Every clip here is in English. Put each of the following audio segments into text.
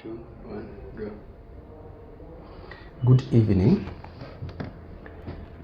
2, 1, go. Good evening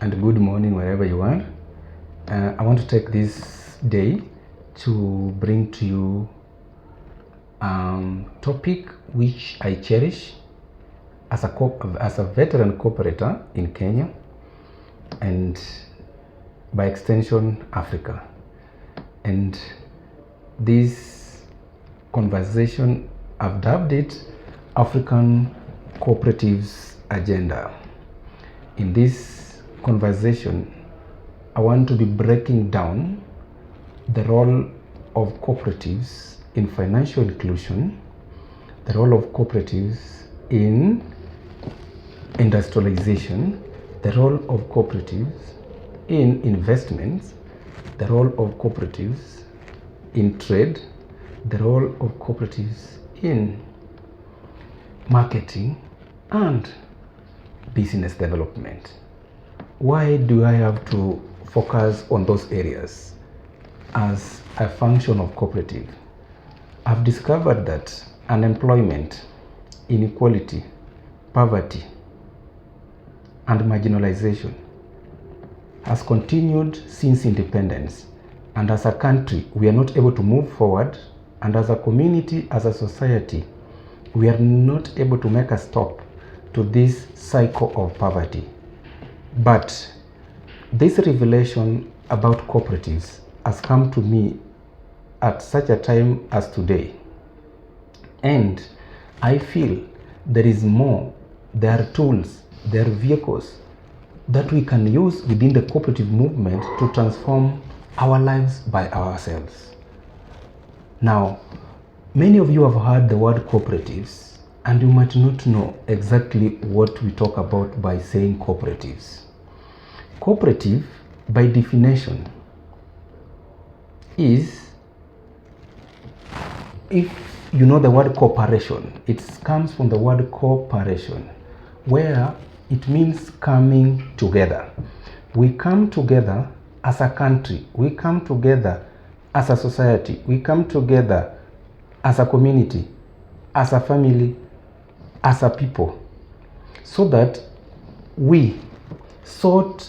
and good morning wherever you are. I want to take this day to bring to you a topic which I cherish as a veteran cooperator in Kenya and by extension Africa. And this conversation, I've dubbed it African Cooperatives Agenda. In this conversation, I want to be breaking down the role of cooperatives in financial inclusion, the role of cooperatives in industrialization, the role of cooperatives in investments, the role of cooperatives in trade, the role of cooperatives in marketing and business development. Why do I have to focus on those areas as a function of cooperative? I've discovered that unemployment, inequality, poverty, and marginalization has continued since independence, and as a country we are not able to move forward, and as a community, as a society, we are not able to make a stop to this cycle of poverty. But this revelation about cooperatives has come to me at such a time as today, and I feel there is more. There are tools, there are vehicles that we can use within the cooperative movement to transform our lives by ourselves. Now, many of you have heard the word cooperatives, and you might not know exactly what we talk about by saying cooperatives. Cooperative, by definition, is, if you know the word cooperation, it comes from the word cooperation, where it means coming together. We come together as a country, we come together as a society, we come together as a community, as a family, as a people, so that we sort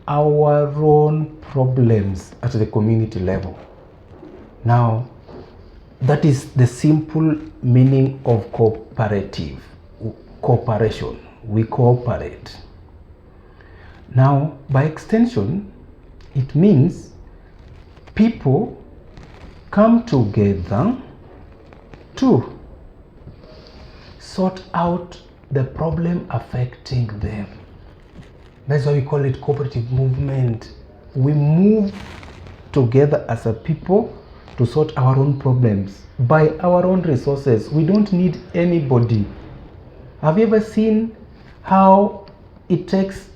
our own problems at the community level. Now, that is the simple meaning of cooperative, cooperation. We cooperate. Now, by extension, it means people come together to sort out the problem affecting them. That's why we call it cooperative movement. We move together as a people to sort our own problems by our own resources. We don't need anybody. Have you ever seen how it takes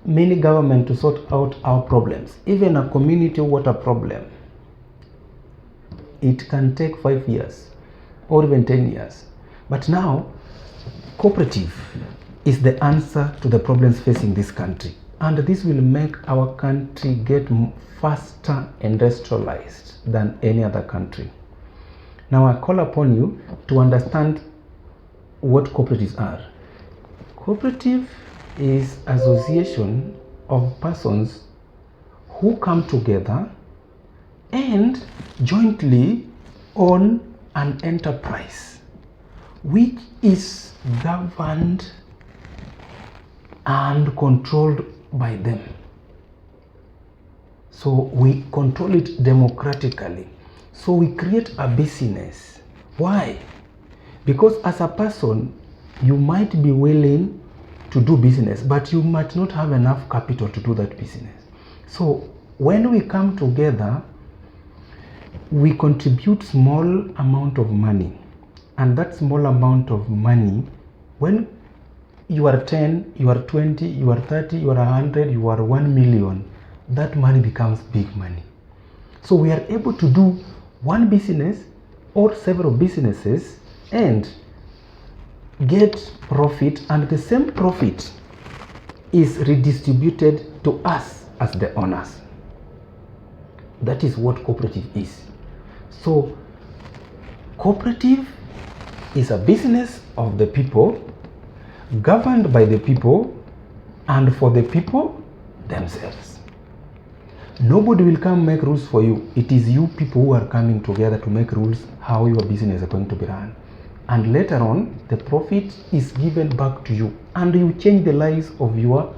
many government to sort out our problems? Even a community water problem, it can take 5 years or even 10 years. But now, cooperative is the answer to the problems facing this country. And this will make our country get faster industrialized than any other country. Now I call upon you to understand what cooperatives are. Cooperative is association of persons who come together and jointly own an enterprise which is governed and controlled by them. So we control it democratically. So we create a business. Why? Because as a person, you might be willing to do business, but you might not have enough capital to do that business. So when we come together, we contribute small amount of money, and that small amount of money, when you are 10, you are 20, you are 30, you are 100, you are 1 million, that money becomes big money. So we are able to do one business or several businesses and get profit, and the same profit is redistributed to us as the owners. That is what cooperative is. So cooperative is a business of the people, governed by the people, and for the people themselves. Nobody will come make rules for you. It is you people who are coming together to make rules how your business is going to be run. And later on, the profit is given back to you. And you change the lives of your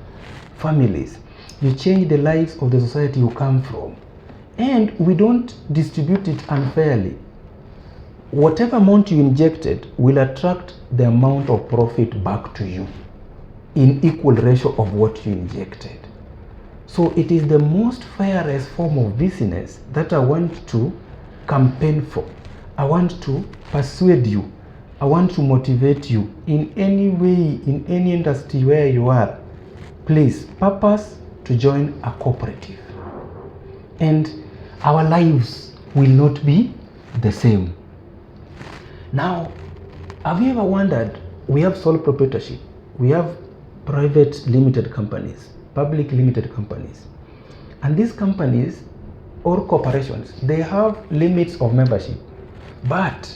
families. You change the lives of the society you come from. And we don't distribute it unfairly. Whatever amount you injected will attract the amount of profit back to you in equal ratio of what you injected. So it is the most fairest form of business that I want to campaign for. I want to persuade you. I want to motivate you in any way, in any industry where you are. Please purpose to join a cooperative. And our lives will not be the same. Now, have you ever wondered, we have sole proprietorship, we have private limited companies, public limited companies. And these companies or corporations, they have limits of membership. But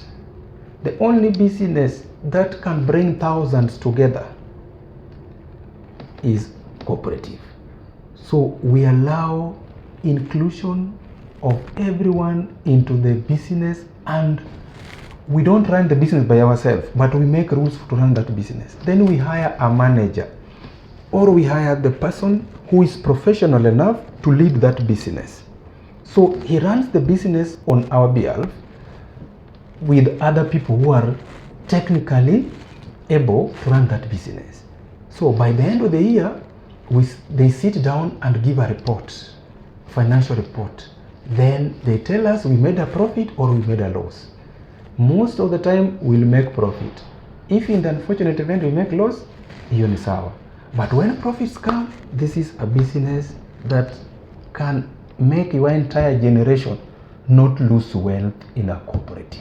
the only business that can bring thousands together is cooperative. So we allow inclusion of everyone into the business, and we don't run the business by ourselves, but we make rules to run that business. Then we hire a manager, or we hire the person who is professional enough to lead that business. So he runs the business on our behalf with other people who are technically able to run that business. So by the end of the year, they sit down and give a report, financial report. Then they tell us we made a profit or we made a loss. Most of the time we'll make profit. If in the unfortunate event we make loss, hiyo ni sawa. But when profits come, this is a business that can make your entire generation not lose wealth in a cooperative.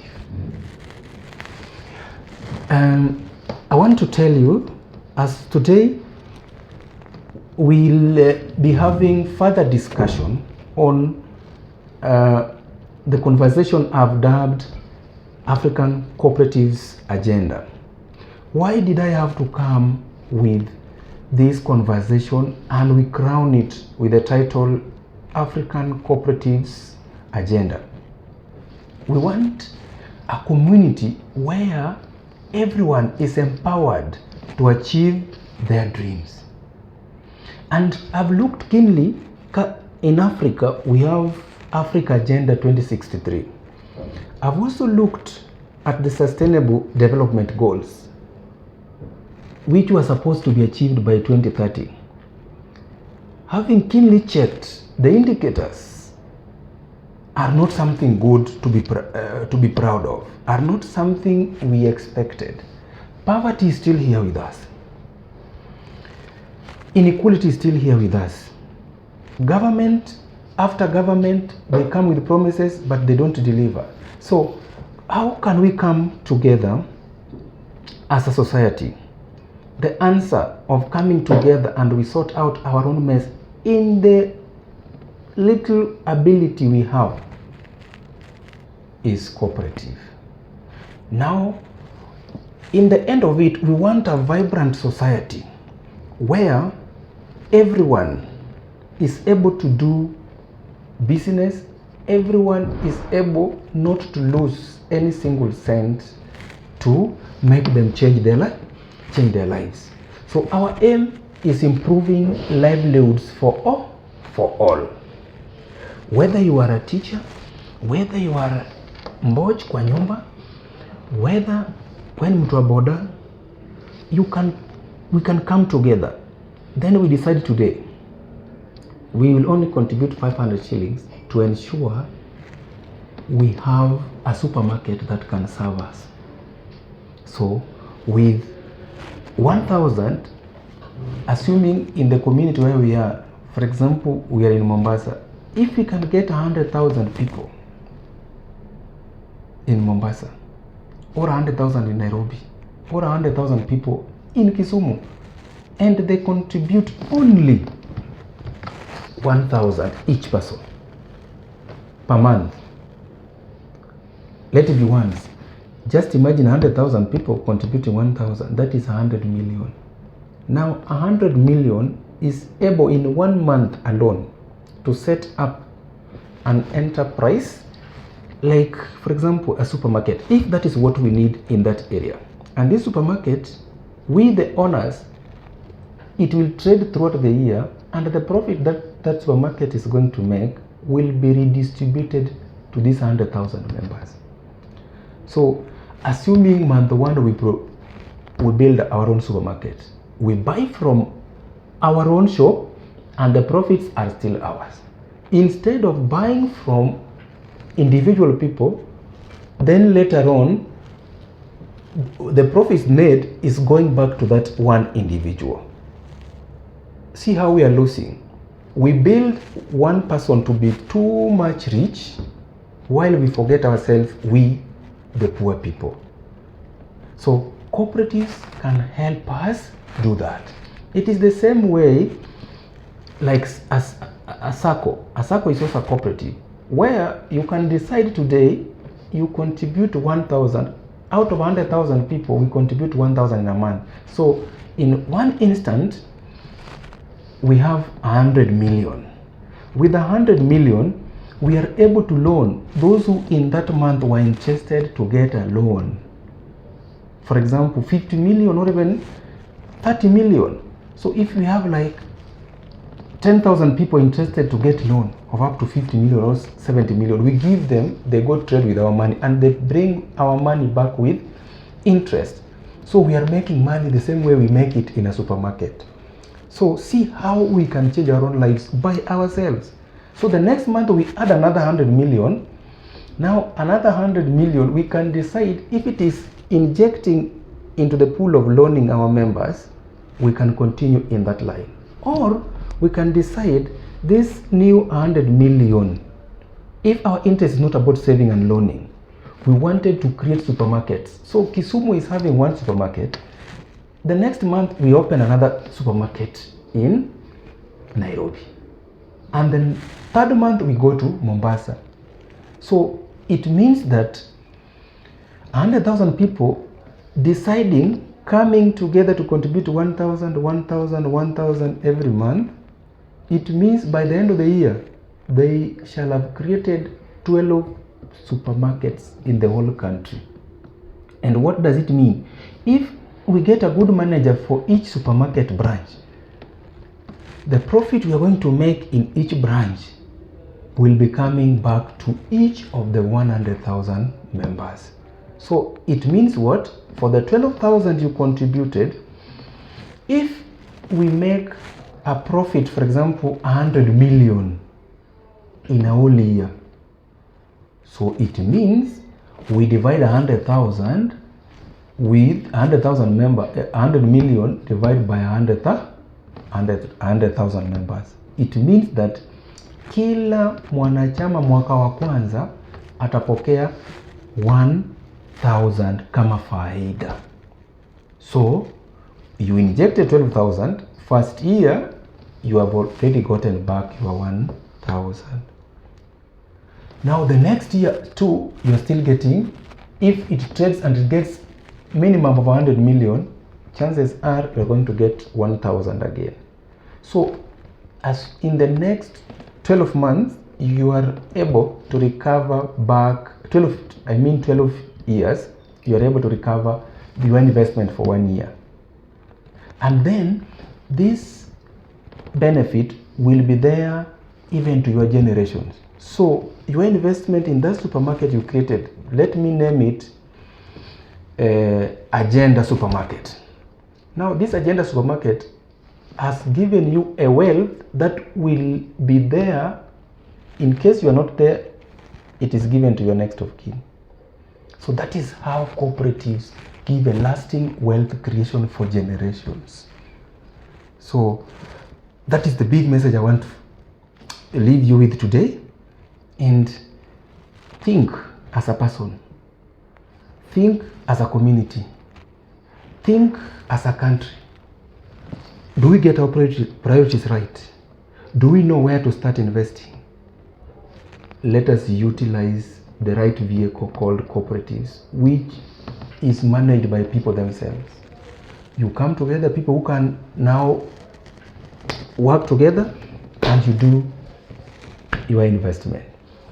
I want to tell you, as today we'll be having further discussion on the conversation I've dubbed African Cooperatives Agenda. Why did I have to come with this conversation and we crown it with the title African Cooperatives Agenda? We want a community where everyone is empowered to achieve their dreams. And I've looked keenly. In Africa, we have Africa Agenda 2063. I've also looked at the Sustainable Development Goals, which were supposed to be achieved by 2030. Having keenly checked, the indicators are not something good to be proud of, are not something we expected. Poverty is still here with us. Inequality is still here with us. Government after government, they come with promises, but they don't deliver. So how can we come together as a society? The answer of coming together and we sort out our own mess in the little ability we have is cooperative. Now, in the end of it, we want a vibrant society where everyone is able to do business, everyone is able not to lose any single cent to make them change their lives. So our aim is improving livelihoods for all. Whether you are a teacher, whether you are mboj kwa nyumba, whether when mtu wa boda, we can come together. Then we decide today, we will only contribute 500 shillings to ensure we have a supermarket that can serve us. So with 1,000, assuming in the community where we are, for example, we are in Mombasa, if we can get 100,000 people in Mombasa, or 100,000 in Nairobi, or 100,000 people in Kisumu, and they contribute only 1,000 each person per month. Let it be once. Just imagine 100,000 people contributing 1,000. That is 100 million. Now 100 million is able in 1 month alone to set up an enterprise, like for example a supermarket, if that is what we need in that area. And this supermarket, we the owners, it will trade throughout the year, and the profit that supermarket is going to make will be redistributed to these 100,000 members. So assuming month one we build our own supermarket, we buy from our own shop and the profits are still ours. Instead of buying from individual people, then later on the profits made is going back to that one individual. See how we are losing. We build one person to be too much rich while we forget ourselves, we the poor people. So cooperatives can help us do that. It is the same way like as a SACCO. A SACCO is also a cooperative where you can decide today you contribute 1,000. Out of 100,000 people, we contribute 1,000 in a month. So in one instant, we have 100 million. With 100 million, we are able to loan those who in that month were interested to get a loan. For example, 50 million or even 30 million. So if we have like 10,000 people interested to get loan of up to 50 million or 70 million, we give them, they go trade with our money and they bring our money back with interest. So we are making money the same way we make it in a supermarket. So see how we can change our own lives by ourselves. So the next month we add another 100 million. Now another 100 million, we can decide if it is injecting into the pool of loaning our members, we can continue in that line. Or we can decide this new 100 million, if our interest is not about saving and loaning, we wanted to create supermarkets. So Kisumu is having one supermarket. The next month we open another supermarket in Nairobi. And then third month we go to Mombasa. So it means that 100,000 people deciding, coming together to contribute 1,000, 1,000, 1,000 every month, it means by the end of the year, they shall have created 12 supermarkets in the whole country. And what does it mean? If we get a good manager for each supermarket branch, the profit we are going to make in each branch will be coming back to each of the 100,000 members. So it means what? For the 12,000 you contributed, if we make a profit, for example, 100 million in a whole year, so it means we divide 100,000 with 100,000 members, 100 million divided by 100,000 members. It means that kila mwanachama mwaka wa kwanza atapokea 1,000 kama faida. So you injected 12,000, first year you have already gotten back your 1,000. Now the next year too, you are still getting, if it trades and it gets minimum of 100 million, chances are you're going to get 1,000 again. So as in the next 12 months, you are able to recover back 12 years, you are able to recover your investment for 1 year. And then this benefit will be there even to your generations. So your investment in that supermarket you created, let me name it Agenda Supermarket. Now this Agenda Supermarket has given you a wealth that will be there in case you are not there. It is given to your next of kin. So that is how cooperatives give a lasting wealth creation for generations. So that is the big message I want to leave you with today. And think as a person, think as a community, think as a country. Do we get our priorities right? Do we know where to start investing? Let us utilize the right vehicle called cooperatives, which is managed by people themselves. You come together, people who can now work together, and you do your investment.